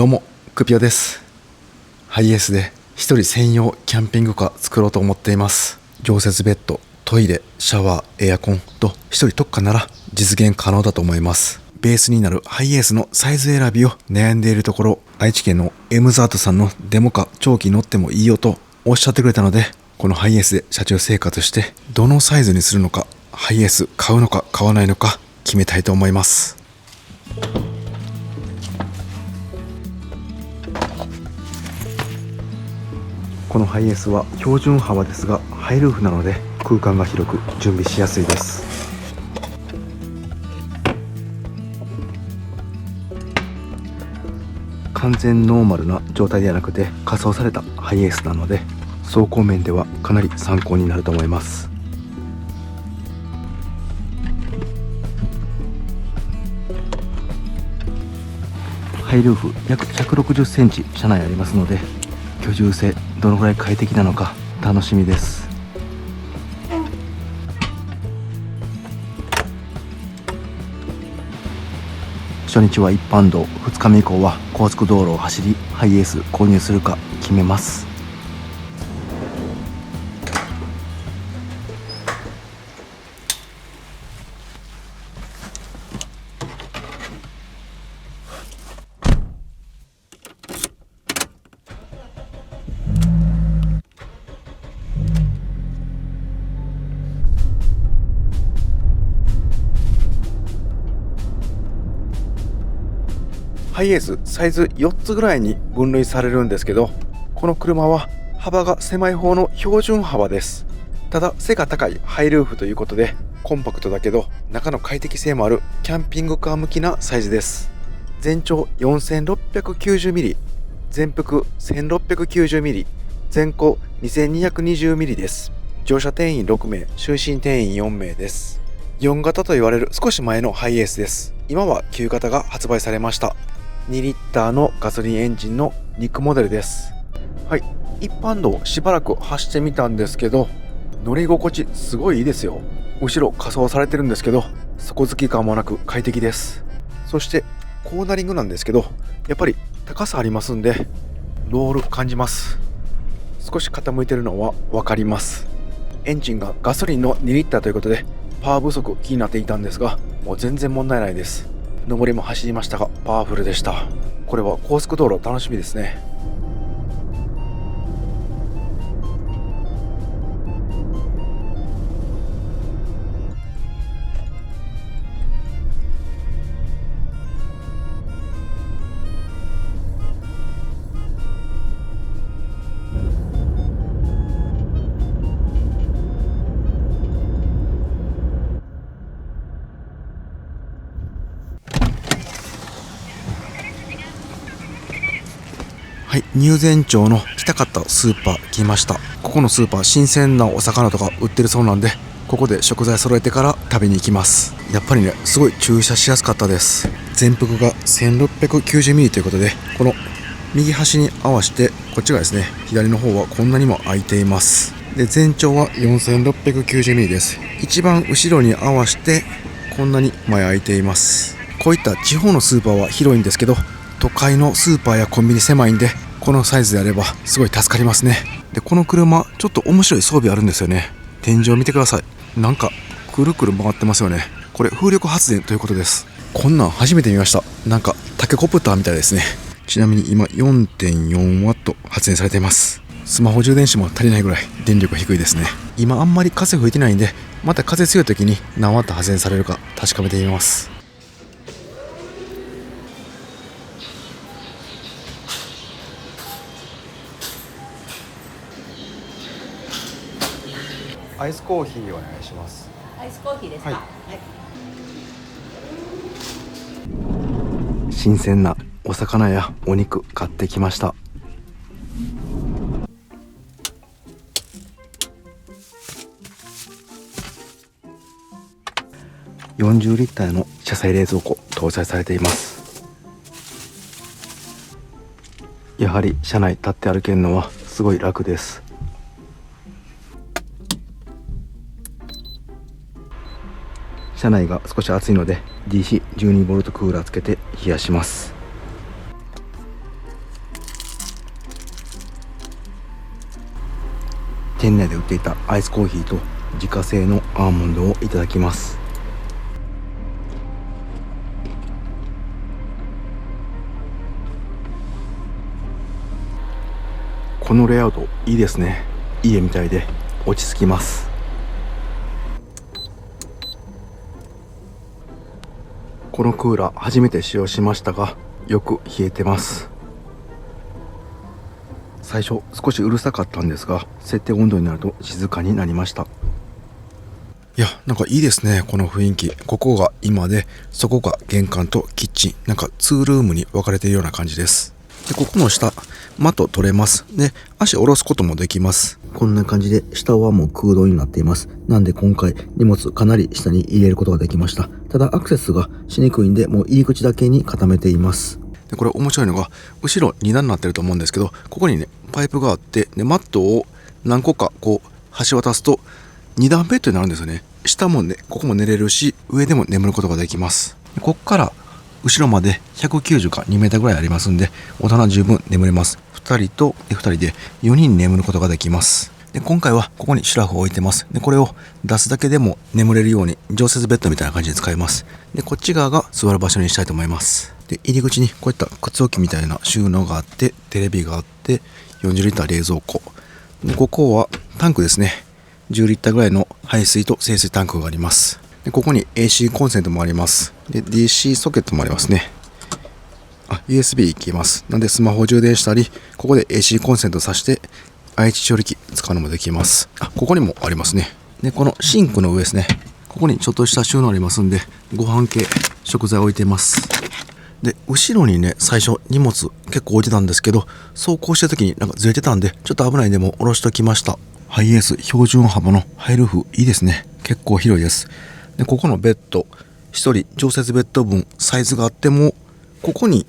どうもクピオです。ハイエースで一人専用キャンピングカー作ろうと思っています。常設ベッド、トイレ、シャワー、エアコンと一人特化なら実現可能だと思います。ベースになるハイエースのサイズ選びを悩んでいるところ、愛知県のエムザートさんのデモカ長期乗ってもいいよとおっしゃってくれたので、このハイエースで車中生活してどのサイズにするのか、ハイエース買うのか買わないのか決めたいと思います。このハイエースは標準幅ですがハイルーフなので空間が広く準備しやすいです。完全ノーマルな状態ではなくて仮装されたハイエースなので走行面ではかなり参考になると思います。ハイルーフ約160センチ車内ありますので、居住性どのくらい快適なのか楽しみです。初日は一般道、2日目以降は高速道路を走りハイエース購入するか決めます。ハイエースサイズ4つぐらいに分類されるんですけど、この車は幅が狭い方の標準幅です。ただ背が高いハイルーフということでコンパクトだけど中の快適性もあるキャンピングカー向きなサイズです。全長 4690mm、 全幅 1690mm、 全高 2220mm です。乗車定員6名、就寝定員4名です。4型と言われる少し前のハイエースです。今は旧型が発売されました。2リッターのガソリンエンジンの肉モデルです。はい、一般道しばらく走ってみたんですけど、乗り心地すごいいいですよ。後ろ仮装されてるんですけど底付き感もなく快適です。そしてコーナリングなんですけど、やっぱり高さありますんでロール感じます。少し傾いてるのは分かります。エンジンがガソリンの2リッターということでパワー不足気になっていたんですが、もう全然問題ないです。上りも走りましたがパワフルでした。これは高速道路楽しみですね。はい、入善町の来たかったスーパー来ました。ここのスーパー新鮮なお魚とか売ってるそうなんで、ここで食材揃えてから食べに行きます。やっぱりね、すごい駐車しやすかったです。全幅が 1690mm ということで、この右端に合わせてこっちがですね、左の方はこんなにも空いています。で、全長は 4690mm です。一番後ろに合わせてこんなに前空いています。こういった地方のスーパーは広いんですけど、都会のスーパーやコンビニ狭いんで、このサイズであればすごい助かりますね。で、この車ちょっと面白い装備あるんですよね。天井見てください。なんかくるくる回ってますよね。これ風力発電ということです。こんなん初めて見ました。なんかタケコプターみたいですね。ちなみに今 4.4 ワット発電されています。スマホ充電子も足りないぐらい電力が低いですね。今あんまり風吹いてないんで、また風強い時に何ワット発電されるか確かめてみます。アイスコーヒーお願いします。アイスコーヒーですか。はい。はい。新鮮なお魚やお肉買ってきました。40リッターの車載冷蔵庫搭載されています。やはり車内立って歩けるのはすごい楽です。車内が少し暑いので DC12V クーラーつけて冷やします。店内で売っていたアイスコーヒーと自家製のアーモンドをいただきます。このレイアウトいいですね。家みたいで落ち着きます。このクーラー初めて使用しましたが、よく冷えてます。最初少しうるさかったんですが、設定温度になると静かになりました。いや、なんかいいですね、この雰囲気。ここが今で、そこが玄関とキッチン、なんか2ルームに分かれているような感じです。で、ここの下マット取れます。で、足下ろすこともできます。こんな感じで下はもう空洞になっています。なんで今回荷物かなり下に入れることができました。ただアクセスがしにくいんで、もう入り口だけに固めています。で、これ面白いのが後ろ2段になってると思うんですけど、ここにねパイプがあって、でマットを何個かこう橋渡すと2段ベッドになるんですよね。下もね、ここも寝れるし、上でも眠ることができます。こっから後ろまで190か2メーターぐらいありますんで、大人十分眠れます。2人と2人で4人眠ることができます。で、今回はここにシュラフを置いてます。で、これを出すだけでも眠れるように常設ベッドみたいな感じで使います。で、こっち側が座る場所にしたいと思います。で、入り口にこういった靴置きみたいな収納があって、テレビがあって、40リッター冷蔵庫。で、ここはタンクですね。10リッターぐらいの排水と清水タンクがあります。で、ここに AC コンセントもあります。で、DC ソケットもありますね。USB いけます。なんでスマホ充電したり、ここで AC コンセント挿して IH 調理器使うのもできます。ここにもありますね。で、このシンクの上ですね。ここにちょっとした収納ありますんで、ご飯系食材置いてます。で、後ろにね、最初荷物結構置いてたんですけど、走行してる時になんかずれてたんで、ちょっと危ないんでもう下ろしときました。ハイエース標準幅のハイルーフいいですね。結構広いです。で、ここのベッド、1人常設ベッド分サイズがあっても、ここに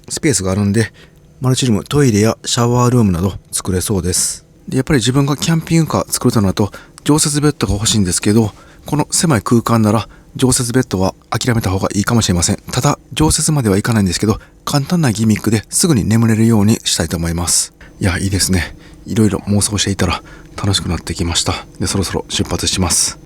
スペースがあるんで、マルチルーム、トイレやシャワールームなど作れそうです。で、やっぱり自分がキャンピングカー作るとなると、常設ベッドが欲しいんですけど、この狭い空間なら、常設ベッドは諦めた方がいいかもしれません。ただ、常設まではいかないんですけど、簡単なギミックですぐに眠れるようにしたいと思います。いや、いいですね。いろいろ妄想していたら楽しくなってきました。で、そろそろ出発します。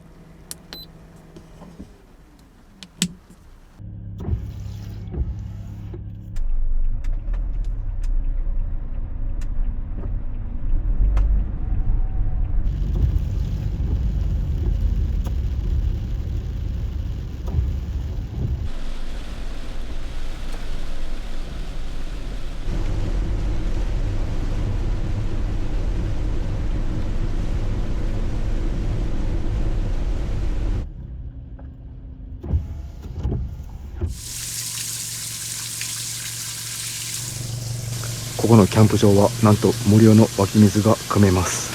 ここのキャンプ場はなんと無料の湧き水が汲めます。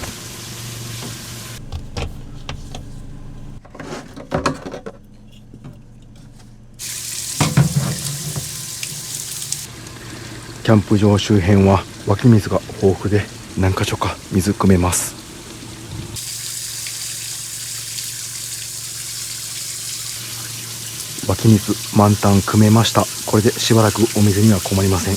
キャンプ場周辺は湧き水が豊富で何か所か水汲めます。湧き水満タン汲めました。これでしばらくお水には困りません。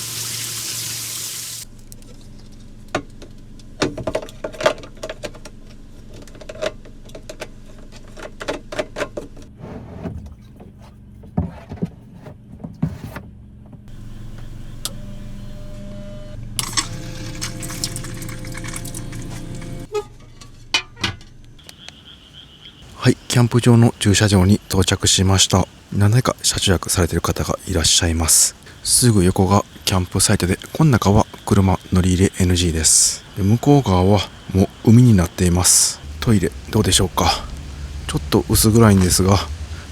はい、キャンプ場の駐車場に到着しました。何台か車中泊されている方がいらっしゃいます。すぐ横がキャンプサイトで、この中は車乗り入れ NG です。で、向こう側はもう海になっています。トイレどうでしょうか。ちょっと薄暗いんですが、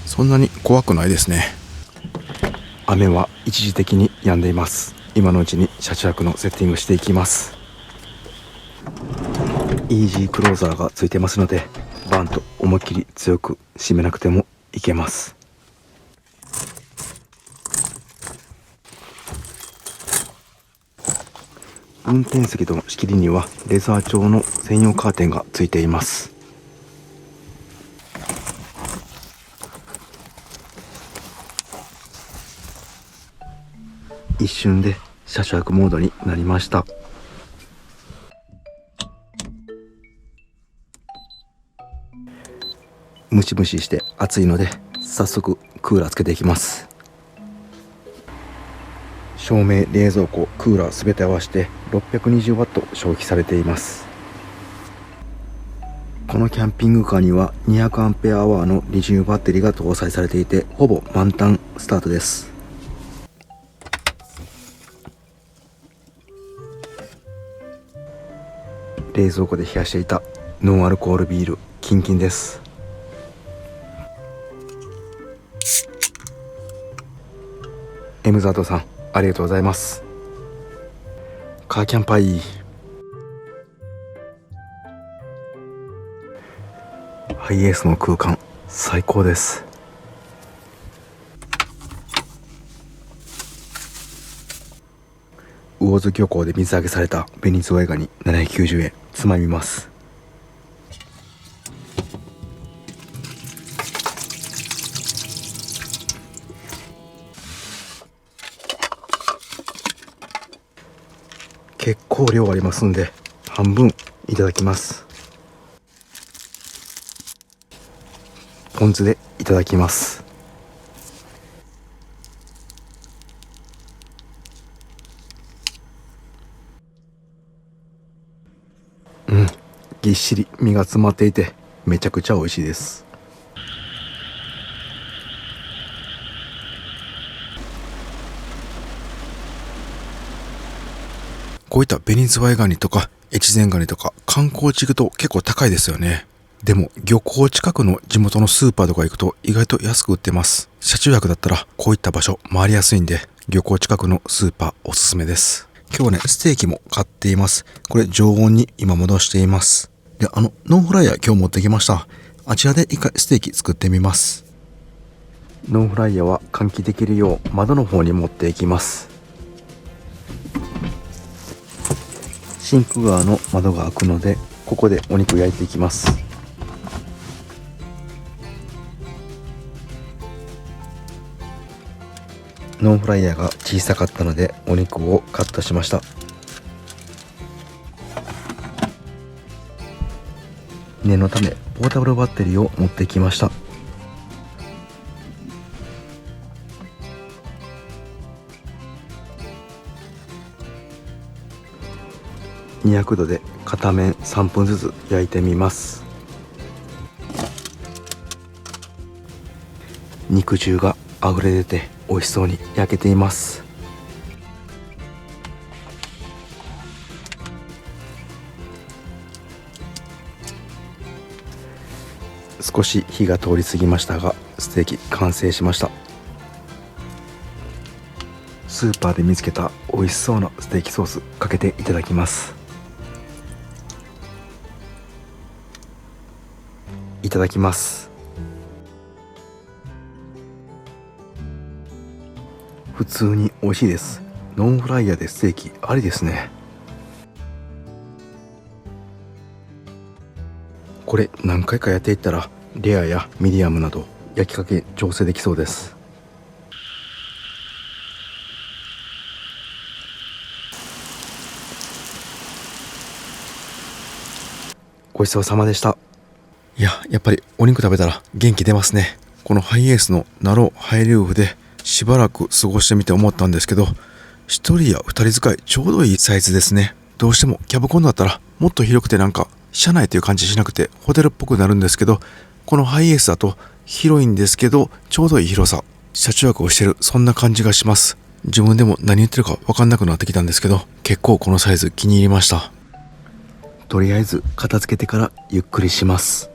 そんなに怖くないですね。雨は一時的に止んでいます。今のうちに車中泊のセッティングしていきます。イージークローザーがついてますので、バンと思いっきり強く締めなくてもいけます。運転席との仕切りにはレザー調の専用カーテンがついています。一瞬で車中泊モードになりました。ムシムシして暑いので早速クーラーつけていきます。照明、冷蔵庫、クーラーすべて合わせて 620W 消費されています。このキャンピングカーには 200Ah のリチウムバッテリーが搭載されていて、ほぼ満タンスタートです。冷蔵庫で冷やしていたノンアルコールビールキンキンです。エムザートさん、ありがとうございます。カーキャンパイハイエースの空間最高です。魚津漁港で水揚げされたベニズワイガニ790円、つまみます。結構量ありますんで半分いただきます。ポン酢でいただきます。ぎっしり身が詰まっていてめちゃくちゃ美味しいです。こういったベニズワイガニとか越前ガニとか観光地行くと結構高いですよね。でも漁港近くの地元のスーパーとか行くと意外と安く売ってます。車中泊だったらこういった場所回りやすいんで、漁港近くのスーパーおすすめです。今日はね、ステーキも買っています。これ常温に今戻しています。で、ノンフライヤー今日持ってきました。あちらで一回ステーキ作ってみます。ノンフライヤーは換気できるよう窓の方に持っていきます。シンク側の窓が開くので、ここでお肉焼いていきます。ノンフライヤーが小さかったのでお肉をカットしました。念のためポータブルバッテリーを持ってきました。200度で片面3分ずつ焼いてみます。肉汁があふれ出て美味しそうに焼けています。少し火が通り過ぎましたが、ステーキ完成しました。スーパーで見つけた美味しそうなステーキソースかけていただきます。いただきます。普通に美味しいです。ノンフライヤーでステーキありですね。これ何回かやっていったらレアやミディアムなど焼き加減調整できそうです。ごちそうさまでした。いや、やっぱりお肉食べたら元気出ますね。このハイエースのナローハイルーフでしばらく過ごしてみて思ったんですけど、一人や二人使いちょうどいいサイズですね。どうしてもキャブコンだったらもっと広くてなんか車内という感じしなくてホテルっぽくなるんですけど、このハイエースだと広いんですけどちょうどいい広さ、車中泊をしてるそんな感じがします。自分でも何言ってるか分かんなくなってきたんですけど、結構このサイズ気に入りました。とりあえず片付けてからゆっくりします。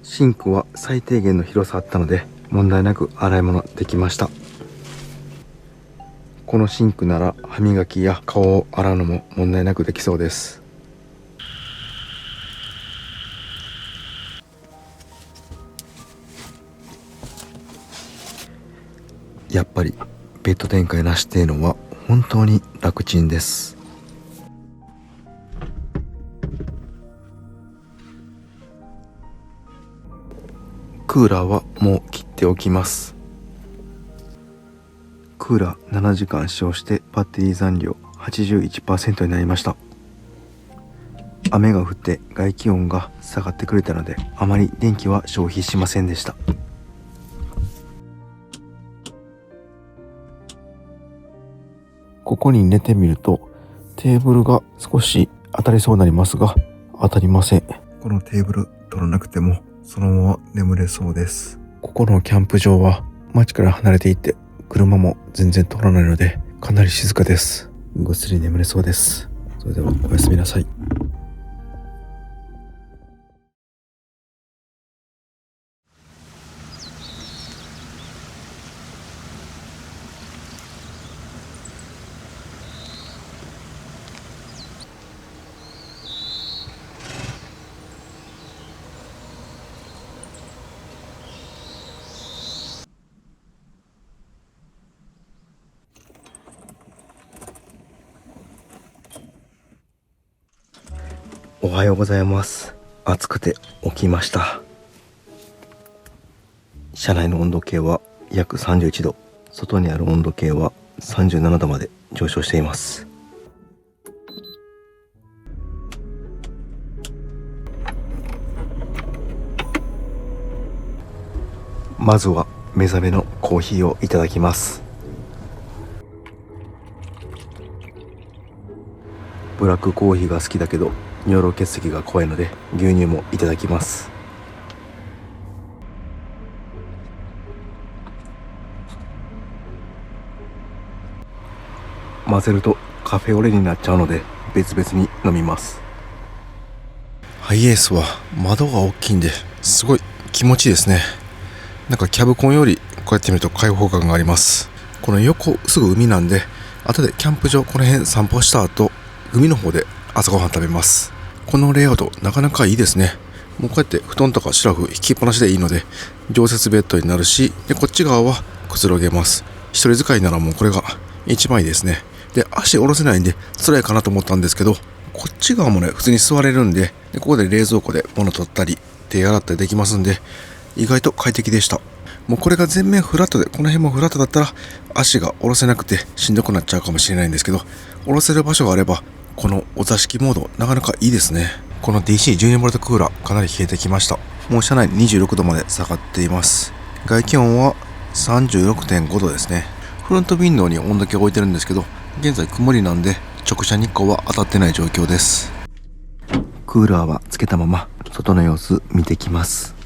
シンクは最低限の広さあったので問題なく洗い物できました。このシンクなら歯磨きや顔を洗うのも問題なくできそうです。やっぱりベッド展開なしっていうのは本当に楽ちんです。クーラーはもう切っておきます。クーラー7時間使用してバッテリー残量 81% になりました。雨が降って外気温が下がってくれたので、あまり電気は消費しませんでした。ここに寝てみるとテーブルが少し当たりそうになりますが、当たりません。このテーブル取らなくてもそのまま眠れそうです。ここのキャンプ場は街から離れていて、車も全然通らないのでかなり静かです。ぐっすり眠れそうです。それではおやすみなさい。おはようございます。暑くて起きました。車内の温度計は約31度、外にある温度計は37度まで上昇しています。まずは目覚めのコーヒーをいただきます。ブラックコーヒーが好きだけど尿路結石が怖いので牛乳もいただきます。混ぜるとカフェオレになっちゃうので別々に飲みます。ハイエースは窓が大きいんですごい気持ちいいですね。なんかキャブコンよりこうやって見ると開放感があります。この横すぐ海なんで、後でキャンプ場この辺散歩した後、海の方で朝ごはん食べます。このレイアウトなかなかいいですね。もうこうやって布団とかシラフ引きっぱなしでいいので常設ベッドになるし、でこっち側はくつろげます。一人使いならもうこれが一番いいですね。で足下ろせないんで辛いかなと思ったんですけど、こっち側もね普通に座れるんで、ここで冷蔵庫で物取ったり手洗ったりできますんで、意外と快適でした。もうこれが全面フラットで、この辺もフラットだったら足が下ろせなくてしんどくなっちゃうかもしれないんですけど、下ろせる場所があればこのお座敷モードなかなかいいですね。この DC12V クーラーかなり冷えてきました。もう車内26度まで下がっています。外気温は 36.5 度ですね。フロントウィンドウに温度計を置いてるんですけど、現在曇りなんで直射日光は当たってない状況です。クーラーはつけたまま外の様子見てきます。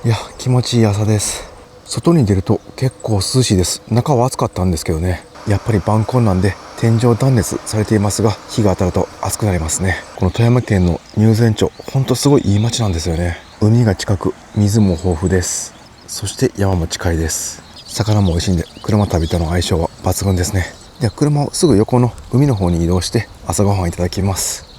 いや気持ちいい朝です。外に出ると結構涼しいです。中は暑かったんですけどね、やっぱり晩婚なんで天井断熱されていますが、日が当たると暑くなりますね。この富山県の入善町、ほんとすごいいい町なんですよね。海が近く、水も豊富です。そして山も近いです。魚も美味しいんで、車旅との相性は抜群ですね。では車をすぐ横の海の方に移動して朝ごはんいただきます。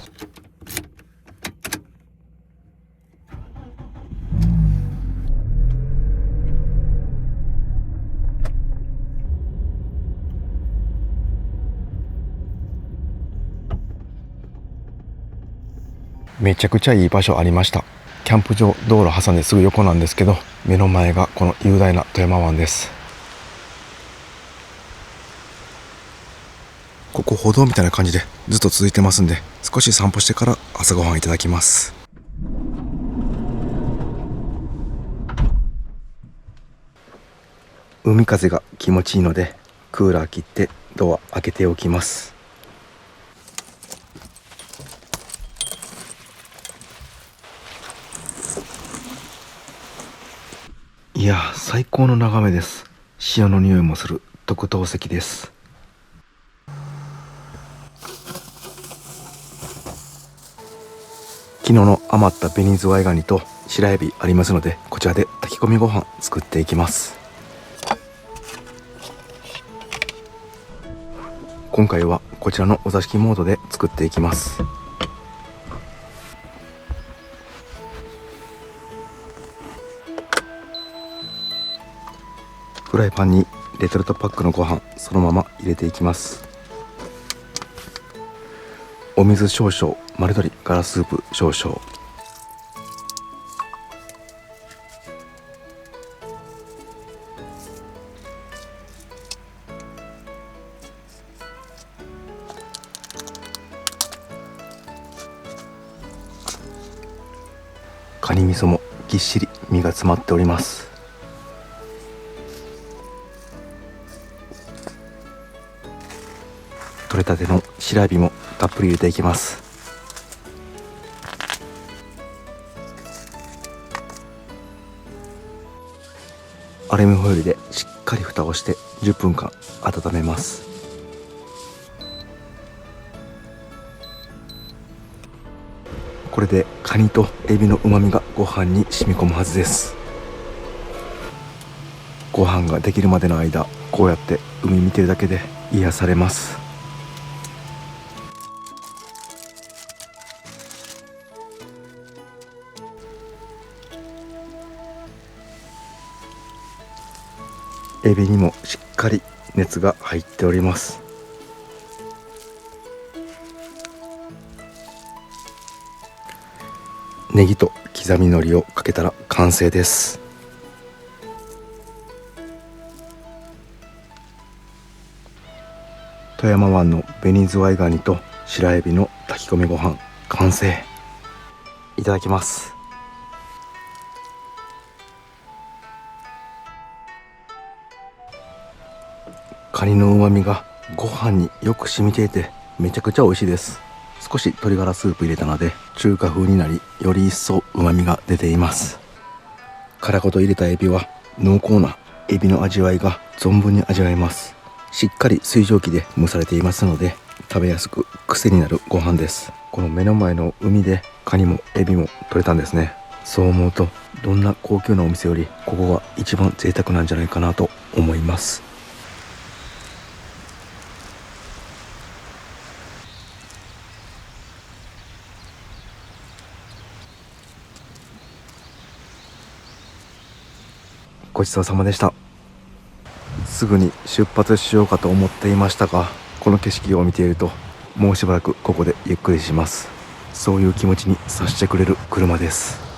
めちゃくちゃいい場所ありました。キャンプ場、道路挟んですぐ横なんですけど、目の前がこの雄大な富山湾です。ここ歩道みたいな感じでずっと続いてますんで、少し散歩してから朝ごはんいただきます。海風が気持ちいいのでクーラー切ってドア開けておきます。いや最高の眺めです。潮の匂いもする特等席です。昨日の余った紅ズワイガニと白エビありますので、こちらで炊き込みご飯作っていきます。今回はこちらのお座敷モードで作っていきます。フライパンにレトルトパックのご飯そのまま入れていきます。お水少々、丸鶏ガラスープ少々。カニ味噌もぎっしり身が詰まっております。取れたての白エビもたっぷり入れていきます。アルミホイルでしっかり蓋をして10分間温めます。これでカニとエビの旨味がご飯に染み込むはずです。ご飯ができるまでの間、こうやって海見てるだけで癒されます。エビにもしっかり熱が入っております。ネギと刻み海苔をかけたら完成です。富山湾の紅ズワイガニと白エビの炊き込みご飯完成。いただきます。カニの旨味がご飯によく染みていてめちゃくちゃ美味しいです。少し鶏ガラスープ入れたので中華風になり、より一層旨味が出ています。殻ごと入れたエビは濃厚なエビの味わいが存分に味わえます。しっかり水蒸気で蒸されていますので食べやすく癖になるご飯です。この目の前の海でカニもエビも取れたんですね。そう思うとどんな高級なお店よりここが一番贅沢なんじゃないかなと思います。ごちそうさまでした。すぐに出発しようかと思っていましたが、この景色を見ているともうしばらくここでゆっくりします。そういう気持ちにさせてくれる車です。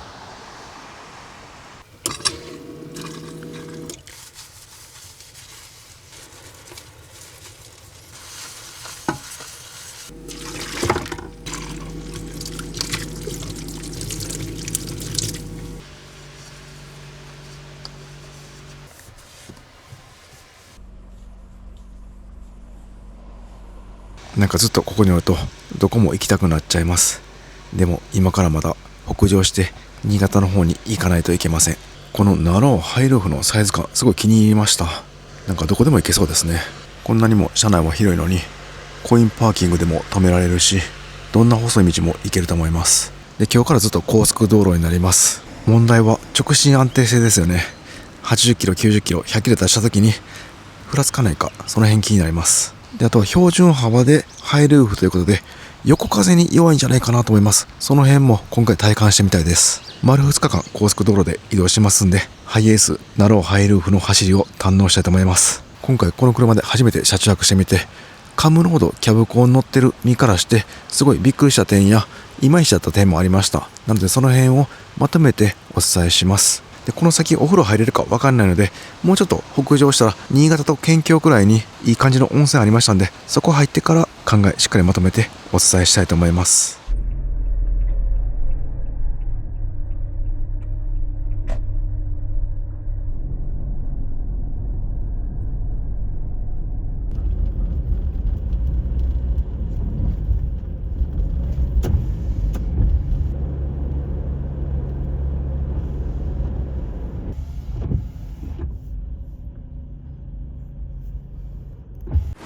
なんかずっとここにおるとどこも行きたくなっちゃいます。でも今からまだ北上して新潟の方に行かないといけません。このナローハイルーフのサイズ感すごい気に入りました。なんかどこでも行けそうですね。こんなにも車内も広いのにコインパーキングでも止められるし、どんな細い道も行けると思います。で、今日からずっと高速道路になります。問題は直進安定性ですよね。80キロ、90キロ、100キロ出した時にふらつかないか、その辺気になります。で、あとは標準幅でハイルーフということで横風に弱いんじゃないかなと思います。その辺も今回体感してみたいです。丸2日間高速道路で移動しますんで、ハイエースナローハイルーフの走りを堪能したいと思います。今回この車で初めて車中泊してみて、カムロードキャブコン乗ってる身からしてすごいびっくりした点やいまいちだった点もありました。なのでその辺をまとめてお伝えします。で、この先お風呂入れるか分かんないので、もうちょっと北上したら新潟と県境くらいにいい感じの温泉ありましたんで、そこ入ってから考えしっかりまとめてお伝えしたいと思います。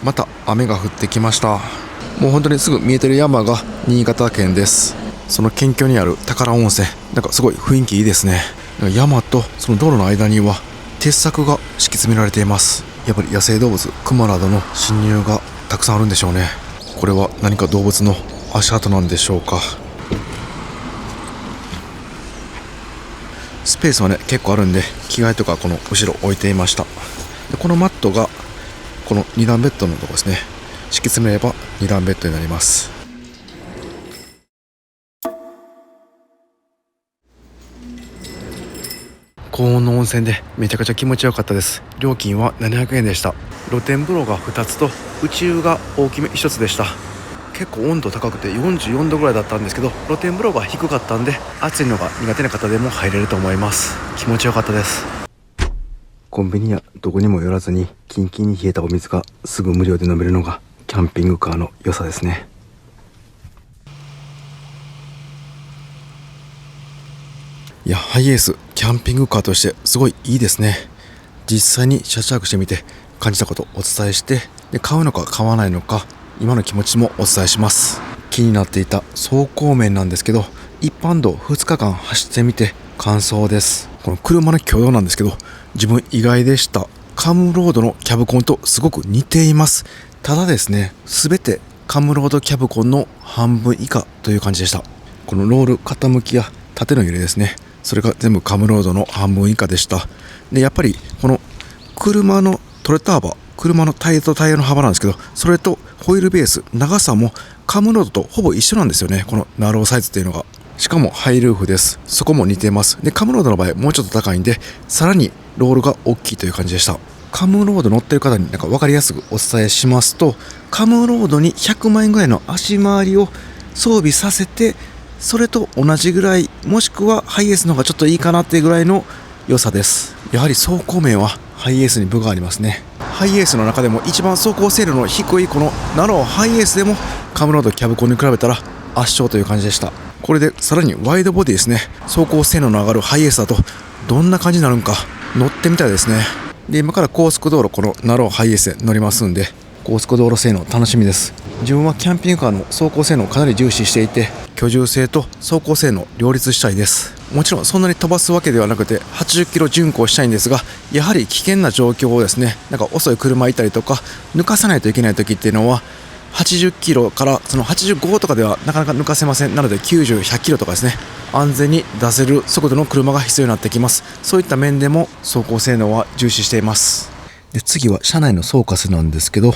また雨が降ってきました。もう本当にすぐ見えてる山が新潟県です。その県境にある宝温泉、なんかすごい雰囲気いいですね。山とその道路の間には鉄柵が敷き詰められています。やっぱり野生動物クマなどの侵入がたくさんあるんでしょうね。これは何か動物の足跡なんでしょうか。スペースはね結構あるんで、着替えとかこの後ろ置いていました。で、このマットがこの2段ベッドのところですね。敷き詰めれば2段ベッドになります。高温の温泉でめちゃくちゃ気持ちよかったです。料金は700円でした。露天風呂が2つと内湯が大きめ1つでした。結構温度高くて44度ぐらいだったんですけど、露天風呂が低かったんで暑いのが苦手な方でも入れると思います。気持ちよかったです。コンビニやどこにも寄らずにキンキンに冷えたお水がすぐ無料で飲めるのがキャンピングカーの良さですね。いや、ハイエースキャンピングカーとしてすごいいいですね。実際に車中泊してみて感じたことをお伝えして、で買うのか買わないのか今の気持ちもお伝えします。気になっていた走行面なんですけど、一般道2日間走ってみて感想です。この車の挙動なんですけど、自分意外でした。カムロードのキャブコンとすごく似ています。ただですね、全てカムロードキャブコンの半分以下という感じでした。このロール傾きや縦の揺れですね、それが全部カムロードの半分以下でした。でやっぱりこの車の取れた幅、車のタイヤとタイヤの幅なんですけど、それとホイールベース長さもカムロードとほぼ一緒なんですよね。このナローサイズっていうのが、しかもハイルーフです。そこも似てます。でカムロードの場合もうちょっと高いんで、さらにロールが大きいという感じでした。カムロード乗ってる方になんか分かりやすくお伝えしますと、カムロードに100万円ぐらいの足回りを装備させて、それと同じぐらい、もしくはハイエースの方がちょっといいかなっていうぐらいの良さです。やはり走行面はハイエースに分がありますね。ハイエースの中でも一番走行性能の低いこのナローハイエースでもカムロードキャブコンに比べたら圧勝という感じでした。これでさらにワイドボディですね、走行性能の上がるハイエースだとどんな感じになるのか乗ってみたいですね。で今から高速道路、このナローハイエースで乗りますんで、高速道路性能楽しみです。自分はキャンピングカーの走行性能をかなり重視していて、居住性と走行性能両立したいです。もちろんそんなに飛ばすわけではなくて80キロ巡航したいんですが、やはり危険な状況をですね、なんか遅い車いたりとか抜かさないといけない時っていうのは80キロからその85とかではなかなか抜かせません。なので90、100キロとかですね、安全に出せる速度の車が必要になってきます。そういった面でも走行性能は重視しています。で次は車内の総括なんですけど、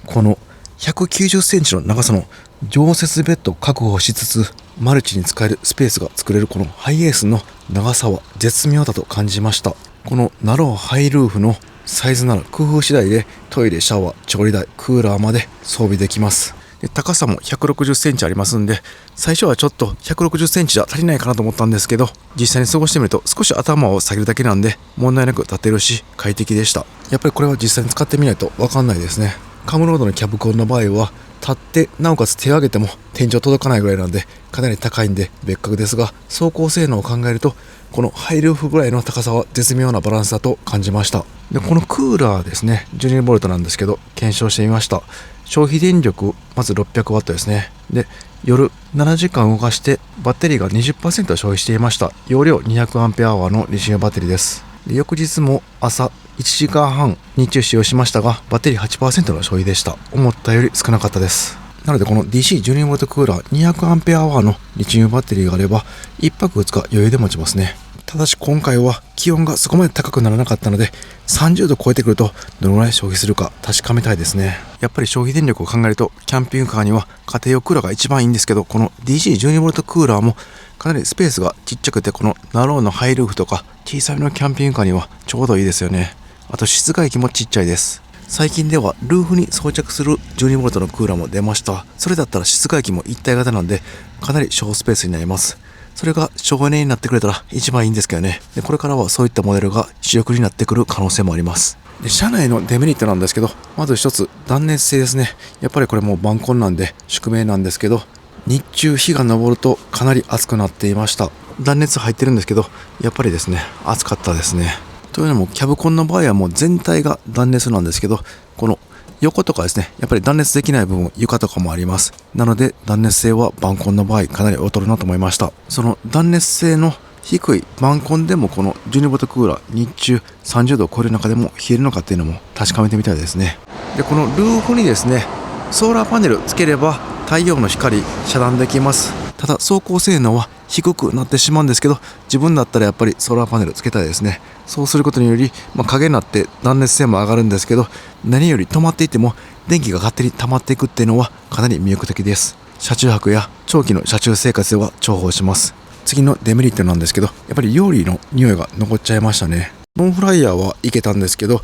この190センチの長さの常設ベッドを確保しつつマルチに使えるスペースが作れるこのハイエースの長さは絶妙だと感じました。このナローハイルーフのサイズなら工夫次第でトイレ、シャワー、調理台、クーラーまで装備できます。で高さも160センチありますんで、最初はちょっと160センチじゃ足りないかなと思ったんですけど、実際に過ごしてみると少し頭を下げるだけなんで問題なく立てるし快適でした。やっぱりこれは実際に使ってみないと分かんないですね。カムロードのキャブコンの場合は立ってなおかつ手を上げても天井届かないぐらいなんでかなり高いんで別格ですが、走行性能を考えるとこのハイルーフぐらいの高さは絶妙なバランスだと感じました。でこのクーラーですね、12ボルトなんですけど検証してみました。消費電力まず600ワットですね。で夜7時間動かしてバッテリーが 20% 消費していました。容量200アンペアワーのリチウムバッテリーです。で翌日も朝1時間半日中使用しましたがバッテリー 8% の消費でした。思ったより少なかったです。なのでこの DC12V クーラー 200Ah のリチウムバッテリーがあれば1泊2日余裕で持ちますね。ただし今回は気温がそこまで高くならなかったので30度超えてくるとどのぐらい消費するか確かめたいですね。やっぱり消費電力を考えるとキャンピングカーには家庭用クーラーが一番いいんですけど、この DC12V クーラーもかなりスペースがちっちゃくて、このナローのハイルーフとか小さめのキャンピングカーにはちょうどいいですよね。あと室外機もちっちゃいです。最近ではルーフに装着する 12V のクーラーも出ました。それだったら室外機も一体型なんでかなり小スペースになります。それが省エネになってくれたら一番いいんですけどね。でこれからはそういったモデルが主力になってくる可能性もあります。で車内のデメリットなんですけど、まず一つ断熱性ですね。やっぱりこれもう晩婚なんで宿命なんですけど、日中日が昇るとかなり暑くなっていました。断熱入ってるんですけどやっぱりですね暑かったですね。というのもキャブコンの場合はもう全体が断熱なんですけど、この横とかですねやっぱり断熱できない部分、床とかもあります。なので断熱性は晩婚の場合かなり劣るなと思いました。その断熱性の低い晩婚でもこの 12V クーラー日中30度を超える中でも冷えるのかっていうのも確かめてみたいですね。でこのルーフにですねソーラーパネルつければ太陽の光遮断できます。ただ走行性能は低くなってしまうんですけど、自分だったらやっぱりソーラーパネルつけたいですね。そうすることにより、影になって断熱性も上がるんですけど、何より止まっていても電気が勝手に溜まっていくっていうのはかなり魅力的です。車中泊や長期の車中生活では重宝します。次のデメリットなんですけど、やっぱり料理の匂いが残っちゃいましたね。ノンフライヤーはいけたんですけど、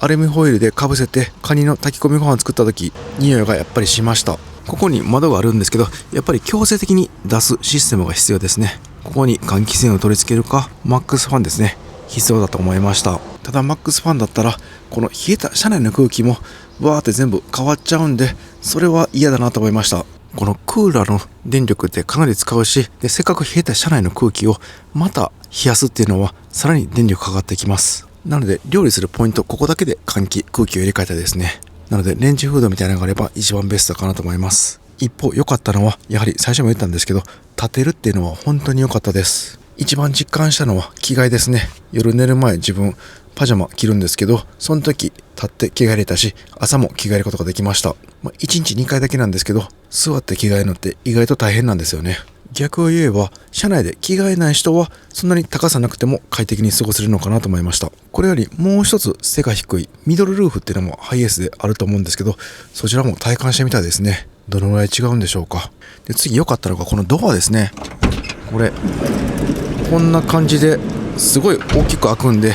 アルミホイルでかぶせてカニの炊き込みご飯作った時、匂いがやっぱりしました。ここに窓があるんですけど、やっぱり強制的に出すシステムが必要ですね。ここに換気扇を取り付けるか、マックスファンですね、必要だと思いました。ただマックスファンだったらこの冷えた車内の空気もわーって全部変わっちゃうんで、それは嫌だなと思いました。このクーラーの電力ってかなり使うし、でせっかく冷えた車内の空気をまた冷やすっていうのはさらに電力かかってきます。なので料理するポイント、ここだけで換気、空気を入れ替えたいですね。なのでレンジフードみたいなのがあれば一番ベストかなと思います。一方良かったのは、やはり最初も言ったんですけど、立てるっていうのは本当に良かったです。一番実感したのは着替えですね。夜寝る前自分パジャマ着るんですけど、その時立って着替えれたし、朝も着替えることができました。1日2回だけなんですけど、座って着替えるのって意外と大変なんですよね。逆を言えば、車内で着替えない人はそんなに高さなくても快適に過ごせるのかなと思いました。これよりもう一つ背が低いミドルルーフっていうのもハイエースであると思うんですけど、そちらも体感してみたいですね。どのぐらい違うんでしょうか。で、次良かったのがこのドアですね。これこんな感じですごい大きく開くんで、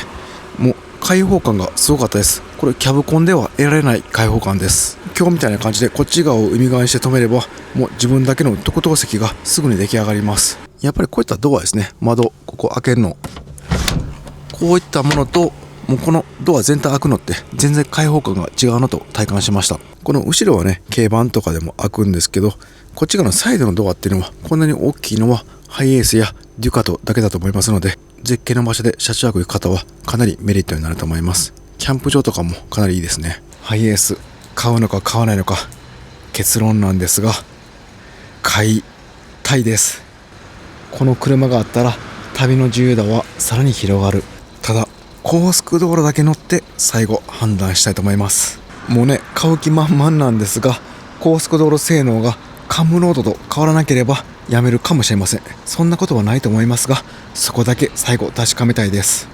もう開放感がすごかったです。これキャブコンでは得られない開放感です。今日みたいな感じでこっち側を海側にして止めれば、もう自分だけの特等席がすぐに出来上がります。やっぱりこういったドアですね。窓ここ開けるの、こういったものと、もうこのドア全体開くのって全然開放感が違うなと体感しました。この後ろはね、軽バンとかでも開くんですけど、こっち側のサイドのドアっていうのはこんなに大きいのはハイエースやデュカトだけだと思いますので、絶景の場所で車中泊行く方はかなりメリットになると思います。キャンプ場とかもかなりいいですね。ハイエース買うのか買わないのか、結論なんですが買いたいです。この車があったら旅の自由度はさらに広がる。ただ高速道路だけ乗って最後判断したいと思います。もうね、買う気満々なんですが、高速道路性能がカムロードと変わらなければやめるかもしれません。そんなことはないと思いますが、そこだけ最後確かめたいです。